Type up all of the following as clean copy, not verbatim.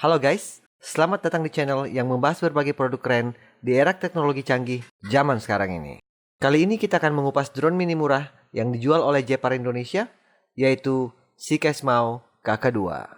Halo guys, selamat datang di channel yang membahas berbagai produk keren di era teknologi canggih zaman sekarang ini. Kali ini kita akan mengupas drone mini murah yang dijual oleh Jepar Indonesia, yaitu Seekais Mau KK2.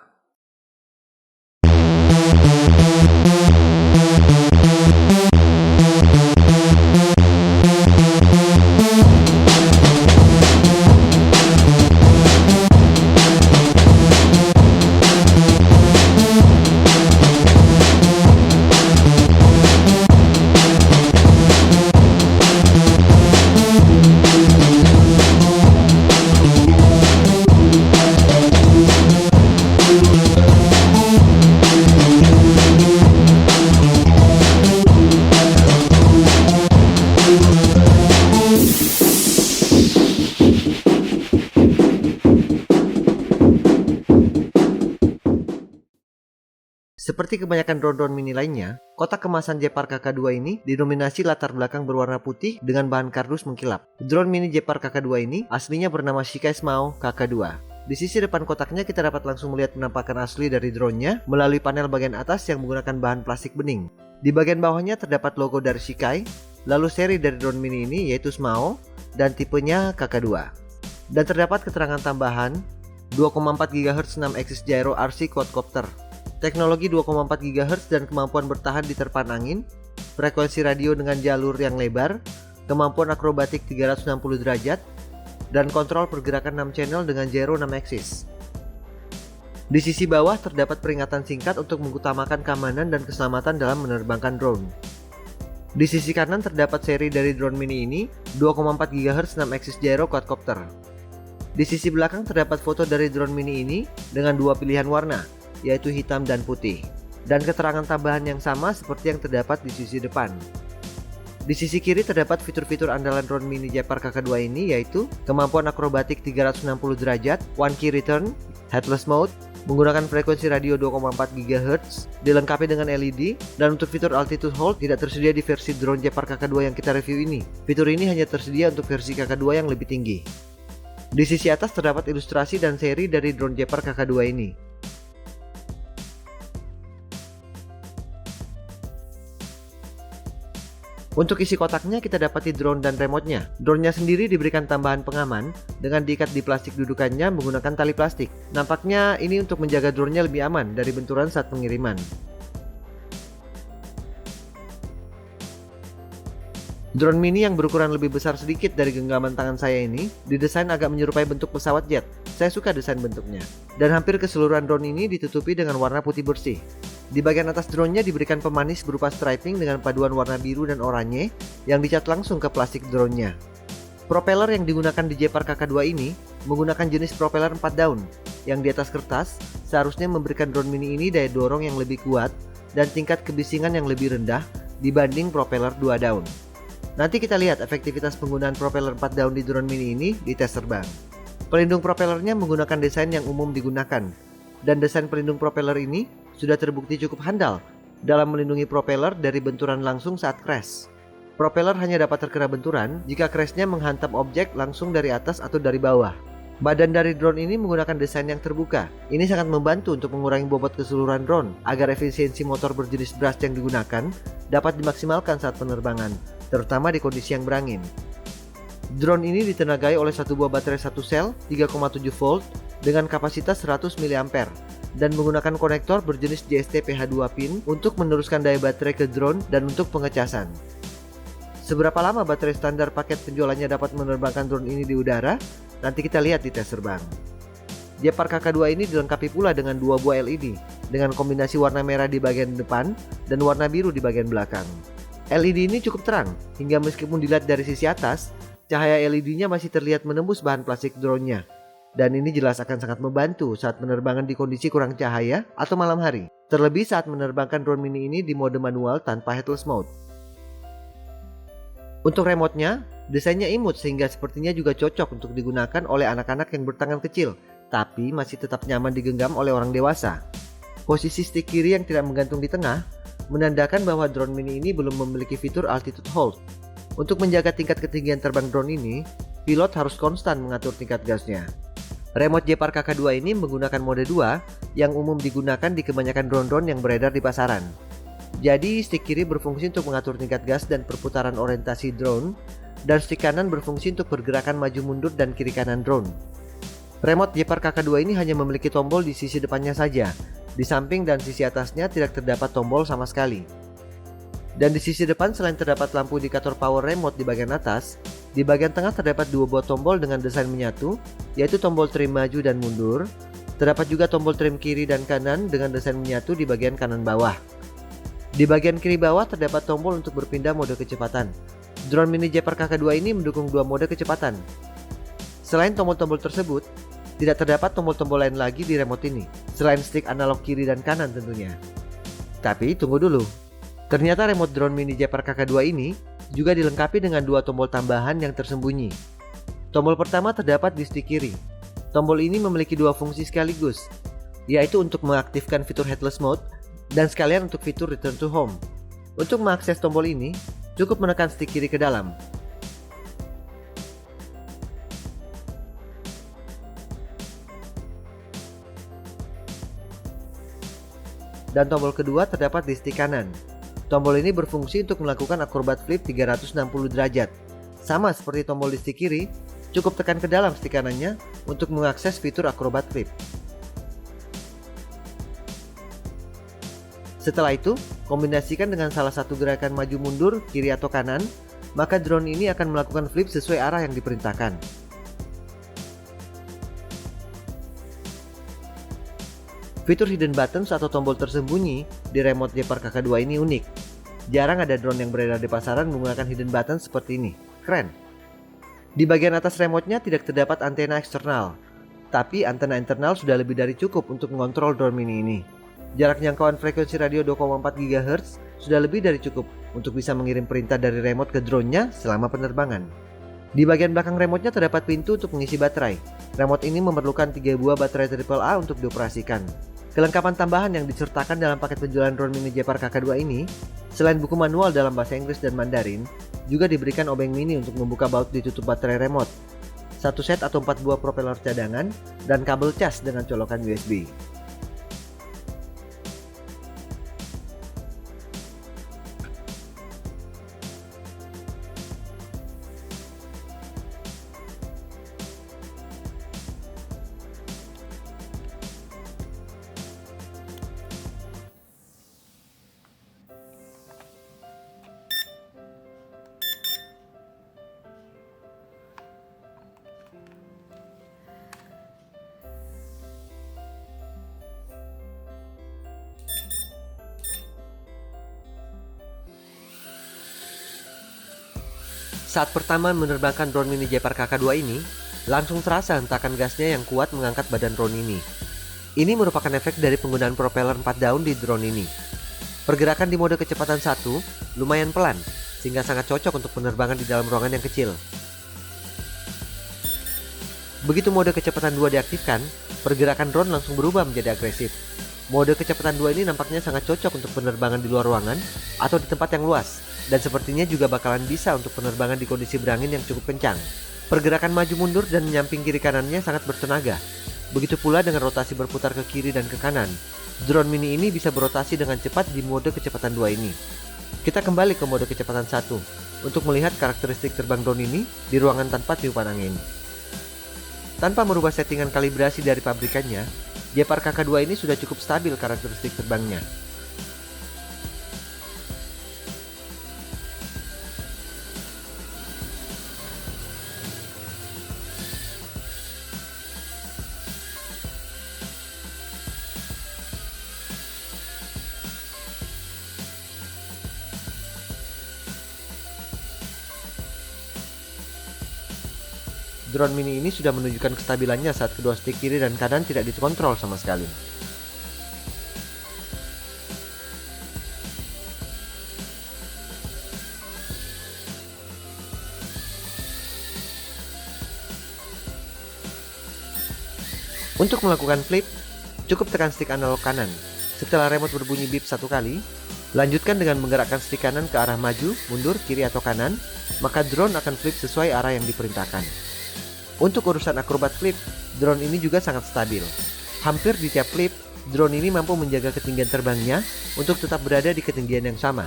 Seperti kebanyakan drone-drone mini lainnya, kotak kemasan Jepar KK2 ini didominasi latar belakang berwarna putih dengan bahan kardus mengkilap. Drone mini Jepar KK2 ini aslinya bernama Seekais Mau KK2. Di sisi depan kotaknya kita dapat langsung melihat penampakan asli dari drone-nya melalui panel bagian atas yang menggunakan bahan plastik bening. Di bagian bawahnya terdapat logo dari Seekais, lalu seri dari drone mini ini yaitu Smao dan tipenya KK2. Dan terdapat keterangan tambahan 2,4 GHz 6 axis gyro RC quadcopter. Teknologi 2,4 GHz dan kemampuan bertahan di terpaan angin, frekuensi radio dengan jalur yang lebar, kemampuan akrobatik 360 derajat, dan kontrol pergerakan 6 channel dengan gyro 6 axis. Di sisi bawah terdapat peringatan singkat untuk mengutamakan keamanan dan keselamatan dalam menerbangkan drone. Di sisi kanan terdapat seri dari drone mini ini 2,4 GHz 6 axis gyro quadcopter. Di sisi belakang terdapat foto dari drone mini ini dengan dua pilihan warna, yaitu hitam dan putih, dan keterangan tambahan yang sama seperti yang terdapat di sisi depan. Di sisi kiri terdapat fitur-fitur andalan drone mini Jepar KK2 ini, yaitu kemampuan akrobatik 360 derajat, one key return, headless mode, menggunakan frekuensi radio 2,4 GHz, dilengkapi dengan LED, dan untuk fitur altitude hold tidak tersedia di versi drone Jepar KK2 yang kita review ini. Fitur ini hanya tersedia untuk versi KK2 yang lebih tinggi. Di sisi atas terdapat ilustrasi dan seri dari drone Jepar KK2 ini. Untuk isi kotaknya kita dapati drone dan remote-nya. Drone-nya sendiri diberikan tambahan pengaman dengan diikat di plastik dudukannya menggunakan tali plastik. Nampaknya ini untuk menjaga drone-nya lebih aman dari benturan saat pengiriman. Drone mini yang berukuran lebih besar sedikit dari genggaman tangan saya ini didesain agak menyerupai bentuk pesawat jet. Saya suka desain bentuknya. Dan hampir keseluruhan drone ini ditutupi dengan warna putih bersih. Di bagian atas drone-nya diberikan pemanis berupa striping dengan paduan warna biru dan oranye yang dicat langsung ke plastik drone-nya. Propeller yang digunakan di Jepar KK2 ini menggunakan jenis propeller 4 daun yang di atas kertas seharusnya memberikan drone mini ini daya dorong yang lebih kuat dan tingkat kebisingan yang lebih rendah dibanding propeller 2 daun. Nanti kita lihat efektivitas penggunaan propeller 4 daun di drone mini ini di tes terbang. Pelindung propellernya menggunakan desain yang umum digunakan, dan desain pelindung propeller ini sudah terbukti cukup handal dalam melindungi propeller dari benturan langsung saat crash. Propeller hanya dapat terkena benturan jika crashnya menghantam objek langsung dari atas atau dari bawah. Badan dari drone ini menggunakan desain yang terbuka. Ini sangat membantu untuk mengurangi bobot keseluruhan drone agar efisiensi motor berjenis brush yang digunakan dapat dimaksimalkan saat penerbangan, terutama di kondisi yang berangin. Drone ini ditenagai oleh satu buah baterai 1 sel 3,7 volt dengan kapasitas 100 mAh dan menggunakan konektor berjenis JST PH2 pin untuk meneruskan daya baterai ke drone dan untuk pengecasan. Seberapa lama baterai standar paket penjualannya dapat menerbangkan drone ini di udara? Nanti kita lihat di tes terbang. Jepar KK2 ini dilengkapi pula dengan dua buah LED dengan kombinasi warna merah di bagian depan dan warna biru di bagian belakang. LED ini cukup terang hingga meskipun dilihat dari sisi atas, cahaya LED-nya masih terlihat menembus bahan plastik drone-nya. Dan ini jelas akan sangat membantu saat penerbangan di kondisi kurang cahaya atau malam hari. Terlebih saat menerbangkan drone mini ini di mode manual tanpa headless mode. Untuk remote-nya, desainnya imut sehingga sepertinya juga cocok untuk digunakan oleh anak-anak yang bertangan kecil, tapi masih tetap nyaman digenggam oleh orang dewasa. Posisi stick kiri yang tidak menggantung di tengah menandakan bahwa drone mini ini belum memiliki fitur altitude hold. Untuk menjaga tingkat ketinggian terbang drone ini, pilot harus konstan mengatur tingkat gasnya. Remote Gepard KK2 ini menggunakan mode 2 yang umum digunakan di kebanyakan drone-drone yang beredar di pasaran. Jadi stick kiri berfungsi untuk mengatur tingkat gas dan perputaran orientasi drone, dan stick kanan berfungsi untuk pergerakan maju mundur dan kiri kanan drone. Remote Gepard KK2 ini hanya memiliki tombol di sisi depannya saja, di samping dan sisi atasnya tidak terdapat tombol sama sekali. Dan di sisi depan selain terdapat lampu indikator power remote di bagian atas, di bagian tengah terdapat dua buah tombol dengan desain menyatu, yaitu tombol trim maju dan mundur. Terdapat juga tombol trim kiri dan kanan dengan desain menyatu di bagian kanan bawah. Di bagian kiri bawah terdapat tombol untuk berpindah mode kecepatan. Drone mini Gepard KK2 ini mendukung dua mode kecepatan. Selain tombol-tombol tersebut, tidak terdapat tombol-tombol lain lagi di remote ini, selain stick analog kiri dan kanan tentunya. Tapi tunggu dulu. Ternyata remote drone mini Gepard KK2 ini juga dilengkapi dengan dua tombol tambahan yang tersembunyi. Tombol pertama terdapat di stick kiri. Tombol ini memiliki dua fungsi sekaligus, yaitu untuk mengaktifkan fitur headless mode dan sekalian untuk fitur return to home. Untuk mengakses tombol ini, cukup menekan stick kiri ke dalam. Dan tombol kedua terdapat di stick kanan. Tombol ini berfungsi untuk melakukan acrobat flip 360 derajat. Sama seperti tombol di stick kiri, cukup tekan ke dalam stick kanannya untuk mengakses fitur acrobat flip. Setelah itu, kombinasikan dengan salah satu gerakan maju mundur, kiri atau kanan, maka drone ini akan melakukan flip sesuai arah yang diperintahkan. Fitur hidden buttons atau tombol tersembunyi di remote Gepard KK2 ini unik. Jarang ada drone yang beredar di pasaran menggunakan hidden buttons seperti ini. Keren! Di bagian atas remote-nya tidak terdapat antena eksternal, tapi antena internal sudah lebih dari cukup untuk mengontrol drone mini ini. Jarak jangkauan frekuensi radio 2,4 GHz sudah lebih dari cukup untuk bisa mengirim perintah dari remote ke drone-nya selama penerbangan. Di bagian belakang remote-nya terdapat pintu untuk mengisi baterai. Remote ini memerlukan 3 buah baterai AAA untuk dioperasikan. Kelengkapan tambahan yang disertakan dalam paket penjualan drone mini Gepard KK2 ini, selain buku manual dalam bahasa Inggris dan Mandarin, juga diberikan obeng mini untuk membuka baut ditutup baterai remote, satu set atau 4 buah propeller cadangan, dan kabel cas dengan colokan USB. Saat pertama menerbangkan drone mini Gepard KK2 ini, langsung terasa hentakan gasnya yang kuat mengangkat badan drone ini. Ini merupakan efek dari penggunaan propeller 4 daun di drone ini. Pergerakan di mode kecepatan 1 lumayan pelan, sehingga sangat cocok untuk penerbangan di dalam ruangan yang kecil. Begitu mode kecepatan 2 diaktifkan, pergerakan drone langsung berubah menjadi agresif. Mode kecepatan 2 ini nampaknya sangat cocok untuk penerbangan di luar ruangan atau di tempat yang luas, dan sepertinya juga bakalan bisa untuk penerbangan di kondisi berangin yang cukup kencang. Pergerakan maju mundur dan menyamping kiri kanannya sangat bertenaga. Begitu pula dengan rotasi berputar ke kiri dan ke kanan. Drone mini ini bisa berotasi dengan cepat di mode kecepatan 2 ini. Kita kembali ke mode kecepatan 1 untuk melihat karakteristik terbang drone ini di ruangan tanpa tiupan angin. Tanpa merubah settingan kalibrasi dari pabrikannya, Gepard KK2 ini sudah cukup stabil karakteristik terbangnya. Drone mini ini sudah menunjukkan kestabilannya saat kedua stick kiri dan kanan tidak dikontrol sama sekali. Untuk melakukan flip, cukup tekan stick analog kanan. Setelah remote berbunyi bip 1 kali, lanjutkan dengan menggerakkan stick kanan ke arah maju, mundur, kiri atau kanan, maka drone akan flip sesuai arah yang diperintahkan. Untuk urusan acrobat flip, drone ini juga sangat stabil. Hampir di tiap flip, drone ini mampu menjaga ketinggian terbangnya untuk tetap berada di ketinggian yang sama.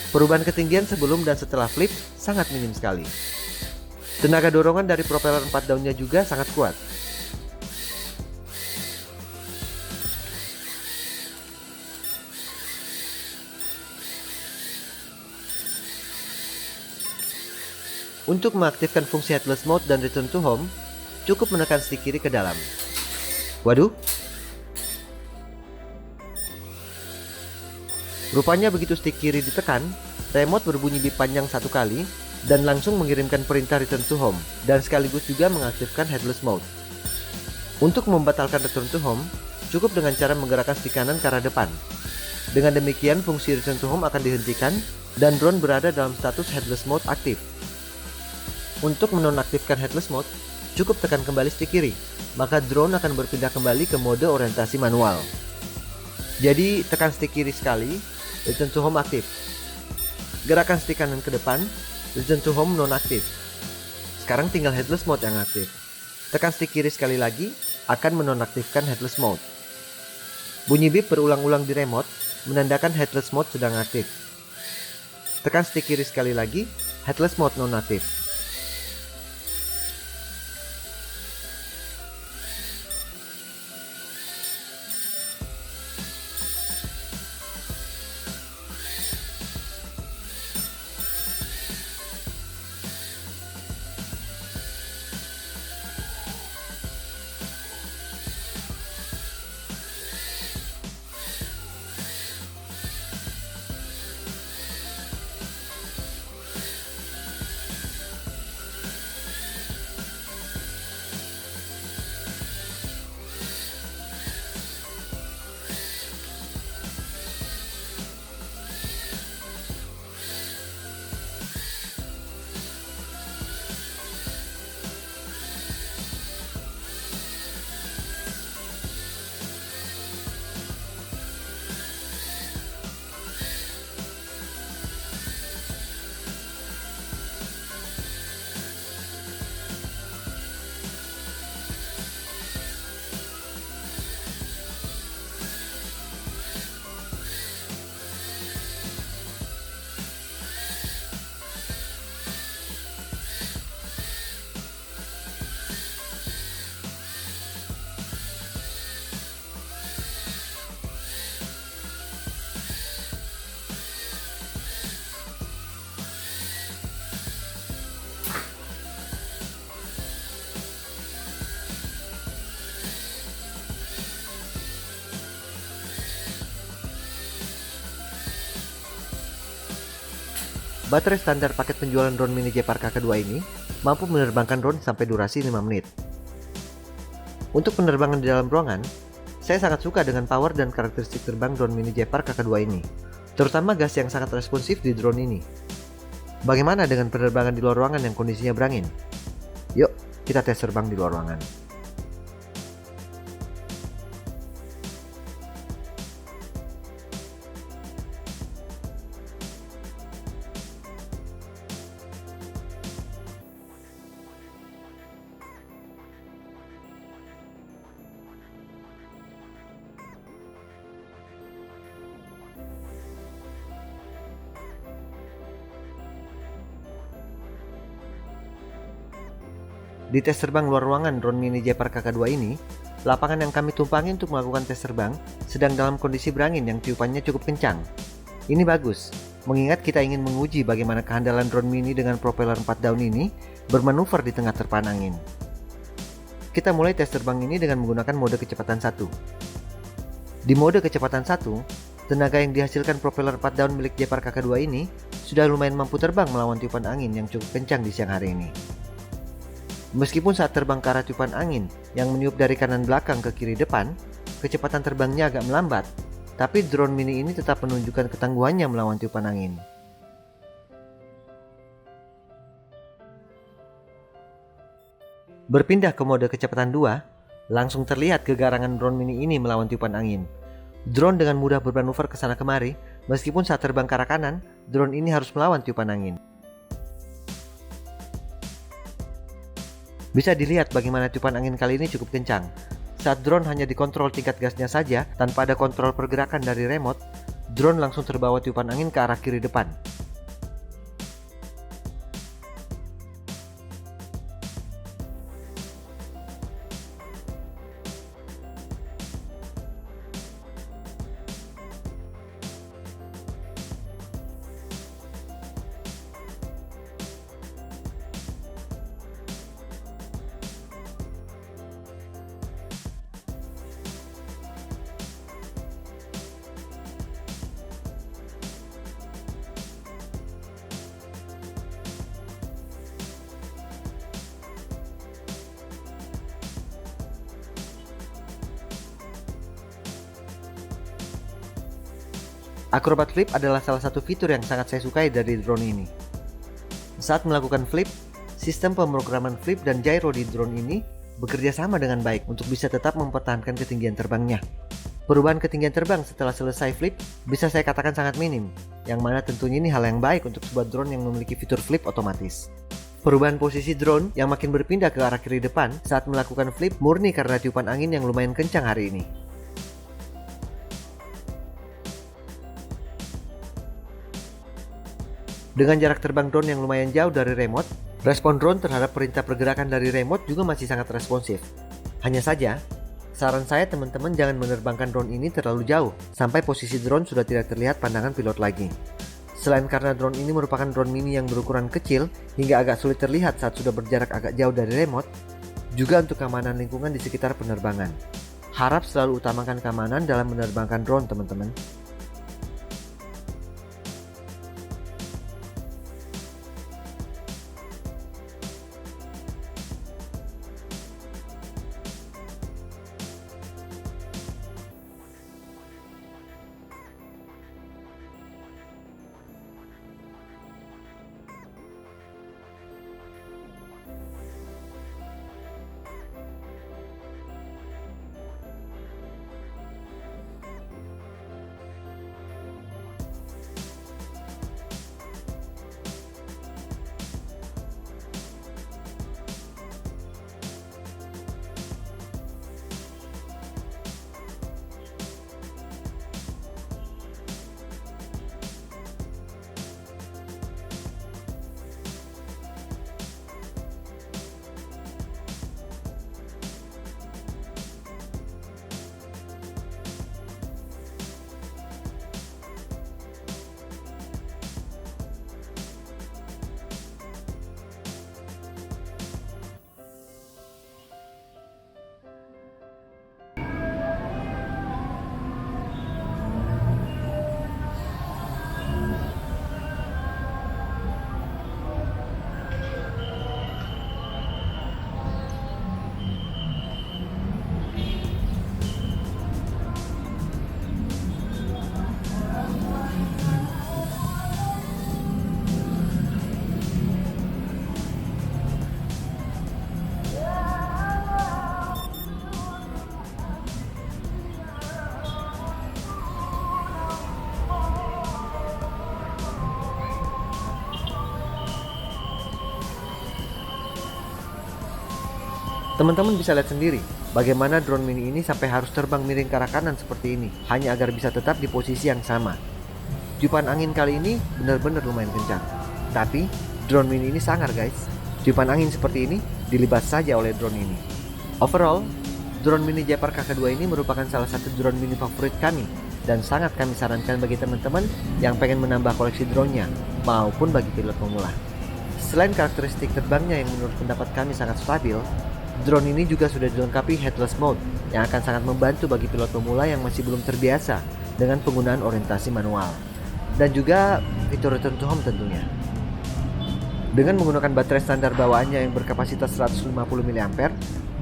Perubahan ketinggian sebelum dan setelah flip sangat minim sekali. Tenaga dorongan dari propeller 4 daunnya juga sangat kuat. Untuk mengaktifkan fungsi headless mode dan return to home, cukup menekan stick kiri ke dalam. Waduh. Rupanya begitu stick kiri ditekan, remote berbunyi bip panjang satu kali dan langsung mengirimkan perintah return to home dan sekaligus juga mengaktifkan headless mode. Untuk membatalkan return to home, cukup dengan cara menggerakkan stick kanan ke arah depan. Dengan demikian, fungsi return to home akan dihentikan dan drone berada dalam status headless mode aktif. Untuk menonaktifkan headless mode, cukup tekan kembali stick kiri, maka drone akan berpindah kembali ke mode orientasi manual. Jadi, tekan stick kiri sekali, return to home aktif. Gerakan stick kanan ke depan, return to home nonaktif. Sekarang tinggal headless mode yang aktif. Tekan stick kiri sekali lagi, akan menonaktifkan headless mode. Bunyi bip berulang-ulang di remote, menandakan headless mode sedang aktif. Tekan stick kiri sekali lagi, headless mode nonaktif. Baterai standar paket penjualan drone mini Gepard K2 ini mampu menerbangkan drone sampai durasi 5 menit. Untuk penerbangan di dalam ruangan, saya sangat suka dengan power dan karakteristik terbang drone mini Gepard K2 ini, terutama gas yang sangat responsif di drone ini. Bagaimana dengan penerbangan di luar ruangan yang kondisinya berangin? Yuk, kita tes terbang di luar ruangan. Di tes terbang luar ruangan drone mini Gepard K2 ini, lapangan yang kami tumpangi untuk melakukan tes terbang sedang dalam kondisi berangin yang tiupannya cukup kencang. Ini bagus, mengingat kita ingin menguji bagaimana kehandalan drone mini dengan propeller 4 daun ini bermanuver di tengah terpaan angin. Kita mulai tes terbang ini dengan menggunakan mode kecepatan 1. Di mode kecepatan 1, tenaga yang dihasilkan propeller 4 daun milik Gepard K2 ini sudah lumayan mampu terbang melawan tiupan angin yang cukup kencang di siang hari ini. Meskipun saat terbang ke arah tiupan angin yang meniup dari kanan belakang ke kiri depan, kecepatan terbangnya agak melambat, tapi drone mini ini tetap menunjukkan ketangguhannya melawan tiupan angin. Berpindah ke mode kecepatan 2, langsung terlihat kegarangan drone mini ini melawan tiupan angin. Drone dengan mudah bermanuver ke sana kemari, meskipun saat terbang ke arah kanan, drone ini harus melawan tiupan angin. Bisa dilihat bagaimana tiupan angin kali ini cukup kencang. Saat drone hanya dikontrol tingkat gasnya saja tanpa ada kontrol pergerakan dari remote, drone langsung terbawa tiupan angin ke arah kiri depan. Acrobat Flip adalah salah satu fitur yang sangat saya sukai dari drone ini. Saat melakukan flip, sistem pemrograman flip dan gyro di drone ini bekerja sama dengan baik untuk bisa tetap mempertahankan ketinggian terbangnya. Perubahan ketinggian terbang setelah selesai flip bisa saya katakan sangat minim, yang mana tentunya ini hal yang baik untuk sebuah drone yang memiliki fitur flip otomatis. Perubahan posisi drone yang makin berpindah ke arah kiri depan saat melakukan flip murni karena tiupan angin yang lumayan kencang hari ini. Dengan jarak terbang drone yang lumayan jauh dari remote, respon drone terhadap perintah pergerakan dari remote juga masih sangat responsif. Hanya saja, saran saya teman-teman jangan menerbangkan drone ini terlalu jauh, sampai posisi drone sudah tidak terlihat pandangan pilot lagi. Selain karena drone ini merupakan drone mini yang berukuran kecil hingga agak sulit terlihat saat sudah berjarak agak jauh dari remote, juga untuk keamanan lingkungan di sekitar penerbangan. Harap selalu utamakan keamanan dalam menerbangkan drone teman-teman. Teman-teman bisa lihat sendiri bagaimana drone mini ini sampai harus terbang miring ke arah kanan seperti ini hanya agar bisa tetap di posisi yang sama. Tiupan angin kali ini benar-benar lumayan kencang. Tapi drone mini ini sangar guys. Tiupan angin seperti ini dilibas saja oleh drone ini. Overall, drone mini Gepard KK2 ini merupakan salah satu drone mini favorit kami dan sangat kami sarankan bagi teman-teman yang pengen menambah koleksi drone-nya maupun bagi pilot pemula. Selain karakteristik terbangnya yang menurut pendapat kami sangat stabil, drone ini juga sudah dilengkapi headless mode yang akan sangat membantu bagi pilot pemula yang masih belum terbiasa dengan penggunaan orientasi manual. Dan juga fitur return to home tentunya. Dengan menggunakan baterai standar bawaannya yang berkapasitas 150 mAh,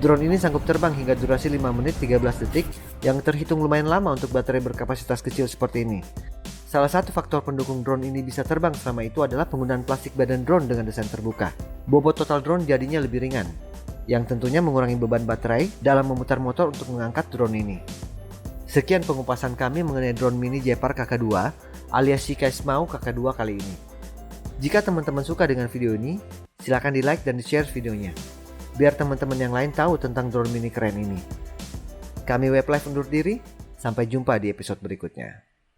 drone ini sanggup terbang hingga durasi 5 menit 13 detik yang terhitung lumayan lama untuk baterai berkapasitas kecil seperti ini. Salah satu faktor pendukung drone ini bisa terbang selama itu adalah penggunaan plastik badan drone dengan desain terbuka. Bobot total drone jadinya lebih ringan, yang tentunya mengurangi beban baterai dalam memutar motor untuk mengangkat drone ini. Sekian pengupasan kami mengenai drone mini Gepard KK2 alias Shikai Shimau KK2 kali ini. Jika teman-teman suka dengan video ini, silakan di like dan di share videonya. biar teman-teman yang lain tahu tentang drone mini keren ini. Kami Weblife undur diri, sampai jumpa di episode berikutnya.